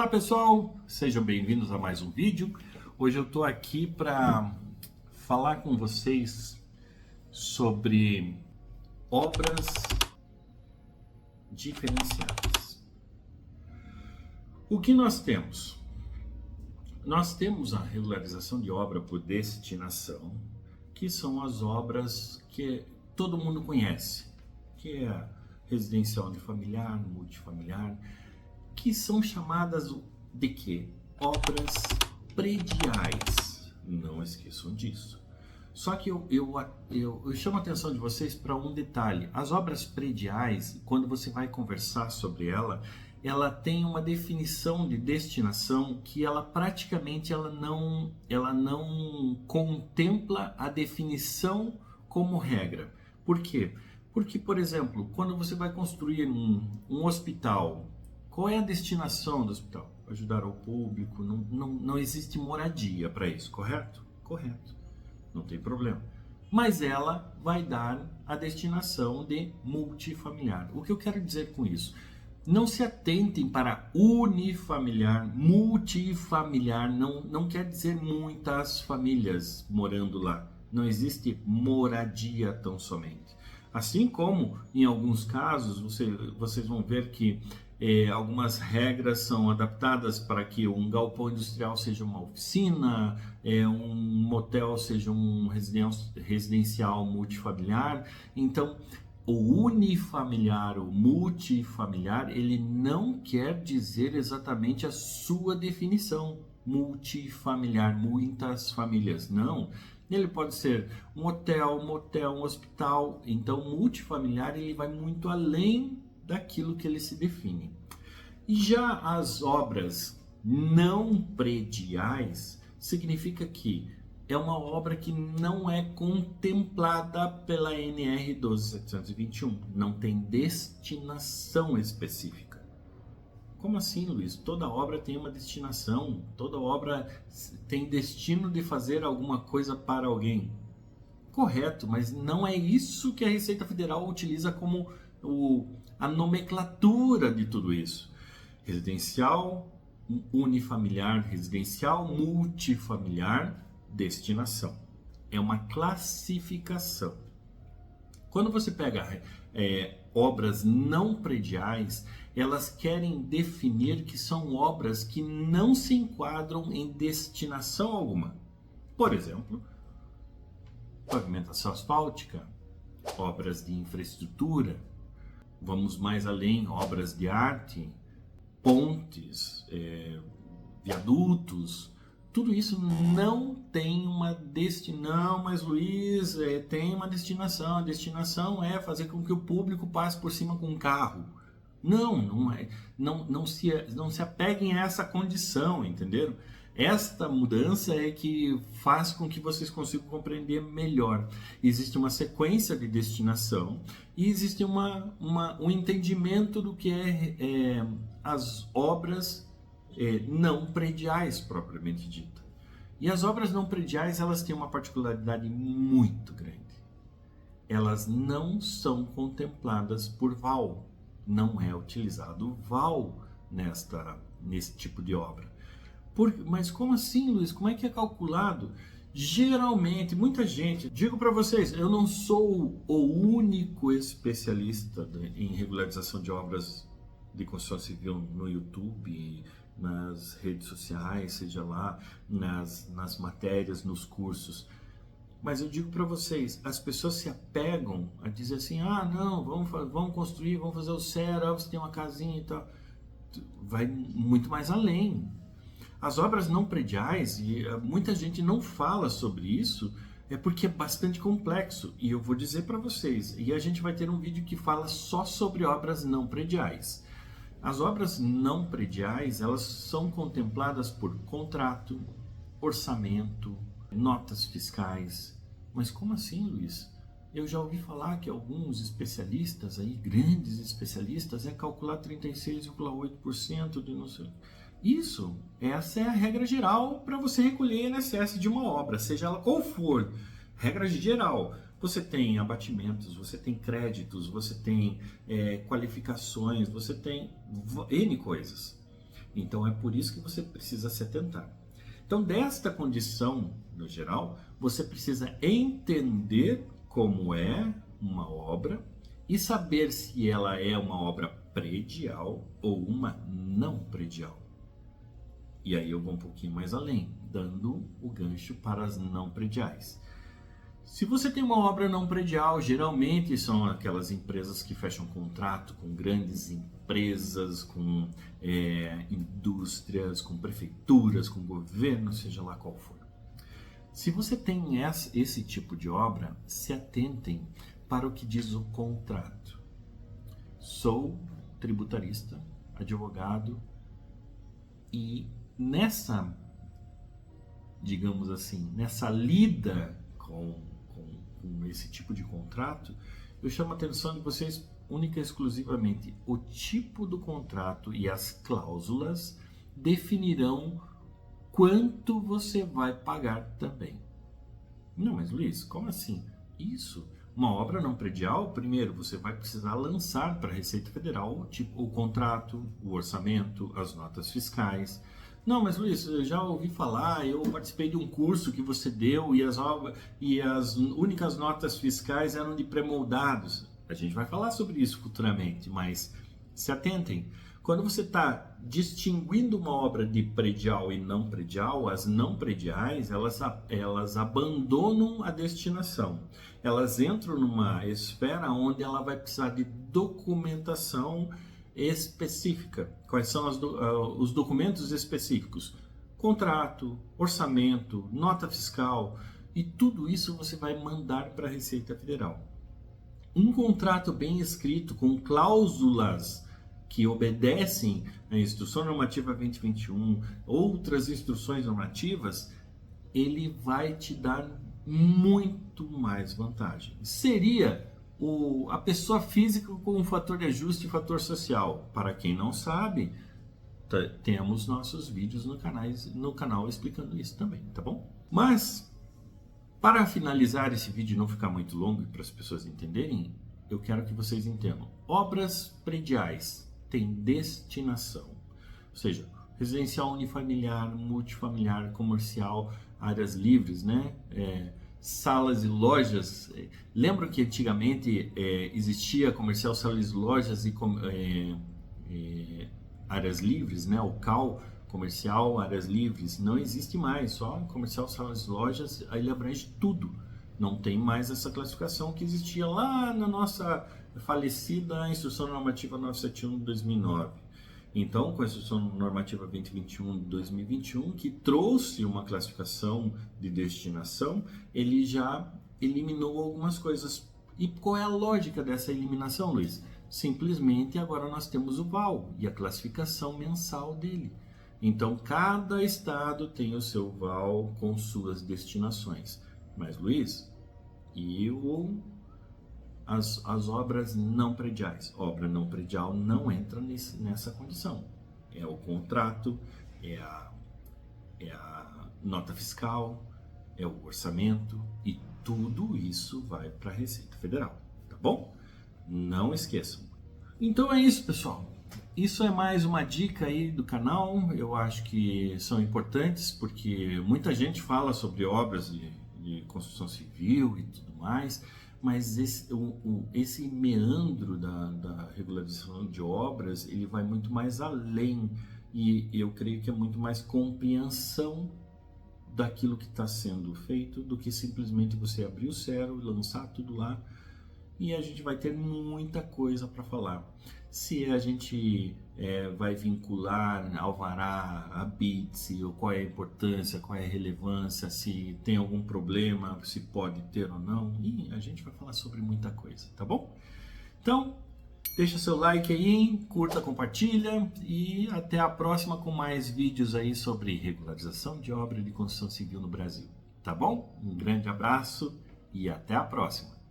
Olá pessoal, sejam bem-vindos a mais um vídeo. Hoje eu estou aqui para falar com vocês sobre obras diferenciadas. O que nós temos? Nós temos a regularização de obra por destinação, que são as obras que todo mundo conhece, que é a residencial unifamiliar, multifamiliar, que são chamadas de quê? Obras prediais. Não esqueçam disso. Só que eu chamo a atenção de vocês para um detalhe. As obras prediais, quando você vai conversar sobre ela tem uma definição de destinação que ela praticamente não contempla a definição como regra. Por quê? Porque, por exemplo, quando você vai construir um hospital, qual é a destinação do hospital? Ajudar ao público, não existe moradia para isso, correto? Correto, não tem problema. Mas ela vai dar a destinação de multifamiliar. O que eu quero dizer com isso? Não se atentem para unifamiliar, multifamiliar, não quer dizer muitas famílias morando lá. Não existe moradia tão somente. Assim como, em alguns casos, vocês vão ver que algumas regras são adaptadas para que um galpão industrial seja uma oficina, um motel seja um residencial multifamiliar. Então, o unifamiliar, o multifamiliar, ele não quer dizer exatamente a sua definição. Multifamiliar, muitas famílias, não. Ele pode ser um hotel, um motel, um hospital. Então, multifamiliar ele vai muito além daquilo que ele se define. E já as obras não prediais significa que é uma obra que não é contemplada pela NR 12721, não tem destinação específica. Como assim, Luiz? Toda obra tem uma destinação, toda obra tem destino de fazer alguma coisa para alguém. Correto, mas não é isso que a Receita Federal utiliza como a nomenclatura de tudo isso. Residencial unifamiliar, residencial multifamiliar, destinação. É uma classificação. Quando você pega obras não prediais, elas querem definir que são obras que não se enquadram em destinação alguma. Por exemplo, pavimentação asfáltica, obras de infraestrutura, vamos mais além, obras de arte, pontes, viadutos, tudo isso não tem uma destinação. Mas Luiz, tem uma destinação. A destinação é fazer com que o público passe por cima com um carro. Não é. Não se apeguem a essa condição, entenderam? Esta mudança é que faz com que vocês consigam compreender melhor. Existe uma sequência de destinação e existe um entendimento do que as obras não prediais propriamente dita. E as obras não prediais, elas têm uma particularidade muito grande. Elas não são contempladas por VAL. Não é utilizado VAL nesse tipo de obra. Mas como assim, Luiz? Como é que é calculado? Geralmente, muita gente, digo para vocês, eu não sou o único especialista em regularização de obras de construção civil no YouTube, nas redes sociais, seja lá, nas matérias, nos cursos. Mas eu digo para vocês, as pessoas se apegam a dizer assim, não, vamos construir, vamos fazer o CERA, você tem uma casinha e tal. Vai muito mais além. As obras não prediais, e muita gente não fala sobre isso, é porque é bastante complexo. E eu vou dizer para vocês, e a gente vai ter um vídeo que fala só sobre obras não prediais. As obras não prediais, elas são contempladas por contrato, orçamento, notas fiscais. Mas como assim, Luiz? Eu já ouvi falar que alguns especialistas, grandes especialistas, calcular 36,8% de não sei. Essa é a regra geral para você recolher INSS de uma obra, seja ela qual for. Regra geral. Você tem abatimentos, você tem créditos, você tem qualificações, você tem N coisas. Então é por isso que você precisa se atentar. Então, desta condição, no geral, você precisa entender como é uma obra e saber se ela é uma obra predial ou uma não predial. E aí eu vou um pouquinho mais além, dando o gancho para as não prediais. Se você tem uma obra não predial, geralmente são aquelas empresas que fecham contrato com grandes empresas, com indústrias, com prefeituras, com governo, seja lá qual for. Se você tem esse tipo de obra, se atentem para o que diz o contrato. Sou tributarista, advogado, e nessa, digamos assim, nessa lida com esse tipo de contrato, eu chamo a atenção de vocês única e exclusivamente o tipo do contrato e as cláusulas definirão quanto você vai pagar também. Não, mas Luiz, como assim? Isso, uma obra não predial, primeiro você vai precisar lançar para a Receita Federal o contrato, o orçamento, as notas fiscais. Não, mas Luiz, eu já ouvi falar, eu participei de um curso que você deu e as únicas notas fiscais eram de pré-moldados. A gente vai falar sobre isso futuramente, mas se atentem. Quando você está distinguindo uma obra de predial e não predial, as não prediais, elas abandonam a destinação. Elas entram numa esfera onde ela vai precisar de documentação específica. Quais são os documentos específicos? Contrato, orçamento, nota fiscal, e tudo isso você vai mandar para a Receita Federal. Um contrato bem escrito, com cláusulas que obedecem à Instrução Normativa 2021, outras instruções normativas, ele vai te dar muito mais vantagem. Seria a pessoa física com um fator de ajuste e fator social. Para quem não sabe, temos nossos vídeos no canal explicando isso também, tá bom? Mas, para finalizar esse vídeo e não ficar muito longo e para as pessoas entenderem, eu quero que vocês entendam. Obras prediais têm destinação, ou seja, residencial unifamiliar, multifamiliar, comercial, áreas livres, né? Salas e lojas. Lembram que antigamente existia comercial, salas e lojas e áreas livres, né? O CAL, comercial, áreas livres, não existe mais, só comercial, salas e lojas, aí ele abrange tudo. Não tem mais essa classificação que existia lá na nossa falecida Instrução Normativa 971 de 2009. Então, com a Instrução Normativa 2021 de 2021, que trouxe uma classificação de destinação, ele já eliminou algumas coisas. E qual é a lógica dessa eliminação, Luiz? Simplesmente agora nós temos o VAL e a classificação mensal dele. Então, cada estado tem o seu VAL com suas destinações. Mas, Luiz, e as obras não prediais? Obra não predial não entra nessa condição. É o contrato, é a nota fiscal, é o orçamento e tudo isso vai para a Receita Federal, tá bom? Não esqueçam. Então é isso, pessoal. Isso é mais uma dica aí do canal. Eu acho que são importantes porque muita gente fala sobre obras de construção civil e tudo mais, mas esse meandro da regularização de obras, ele vai muito mais além, e eu creio que é muito mais compreensão daquilo que está sendo feito do que simplesmente você abrir o Cero e lançar tudo lá, e a gente vai ter muita coisa para falar. Se a gente vai vincular alvará a BITS, ou qual é a importância, qual é a relevância, se tem algum problema, se pode ter ou não, e a gente vai falar sobre muita coisa, tá bom? Então, deixa seu like aí, curta, compartilha e até a próxima com mais vídeos aí sobre regularização de obra de construção civil no Brasil, tá bom? Um grande abraço e até a próxima!